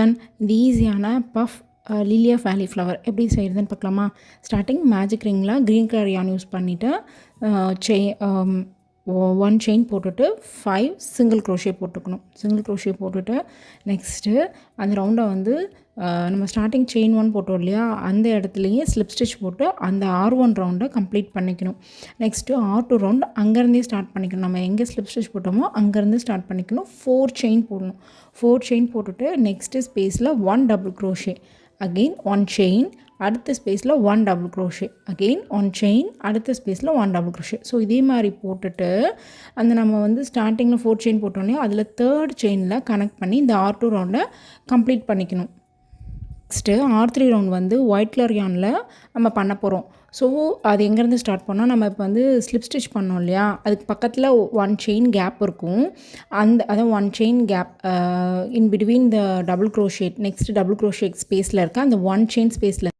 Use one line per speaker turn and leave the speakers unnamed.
இந்த ஈஸியான puff Lily of வேலி ஃப்ளவர் எப்படி செய்கிறதுன்னு பார்க்கலாமா. ஸ்டார்டிங் மேஜிக் ரிங்கில் க்ரீன் கலர் யான் யூஸ் பண்ணிவிட்டு ஒன் செயின் போட்டுட்டு 5 சிங்கிள் க்ரோஷே போட்டுக்கணும். சிங்கிள் க்ரோஷே போட்டுட்டு நெக்ஸ்ட்டு அந்த ரவுண்டை வந்து நம்ம ஸ்டார்டிங் செயின் 1 போட்டோம் இல்லையா, அந்த இடத்துலையே ஸ்லிப் ஸ்டிச் போட்டு அந்த R1 ரவுண்டை கம்ப்ளீட் பண்ணிக்கணும். நெக்ஸ்ட்டு R2 ரவுண்ட் அங்கேருந்தே ஸ்டார்ட் பண்ணிக்கணும். நம்ம எங்கே ஸ்லிப் ஸ்டிச் போட்டோமோ அங்கேருந்து ஸ்டார்ட் பண்ணிக்கணும். 4 செயின் போடணும். 4 செயின் போட்டுட்டு நெக்ஸ்ட்டு ஸ்பேஸில் 1 டபுள் க்ரோஷே, அகெயின் 1 செயின், அடுத்த ஸ்பேஸில் 1 டபுள் க்ரோஷே, அகெயின் 1 செயின், அடுத்த ஸ்பேஸில் 1 டபுள் க்ரோஷே. ஸோ இதே மாதிரி போட்டுட்டு அந்த நம்ம வந்து ஸ்டார்டிங்கில் 4 செயின் போட்டோன்னே அதில் 3rd செயினில் கனெக்ட் பண்ணி இந்த R2 ரவுண்டை கம்ப்ளீட் பண்ணிக்கணும். நெக்ஸ்ட்டு R3 ரவுண்ட் வந்து ஒயிட் கலர் யானில் நம்ம பண்ண போகிறோம். ஸோ அது எங்கேருந்து ஸ்டார்ட் பண்ணால், நம்ம இப்போ வந்து ஸ்லிப் ஸ்டிச் பண்ணோம் இல்லையா, அதுக்கு பக்கத்தில் 1 செயின் கேப் இருக்கும். அதான் 1 chain gap in between the double crochet, next double crochet ஸ்பேஸில் இருக்க அந்த 1 செயின் ஸ்பேஸில்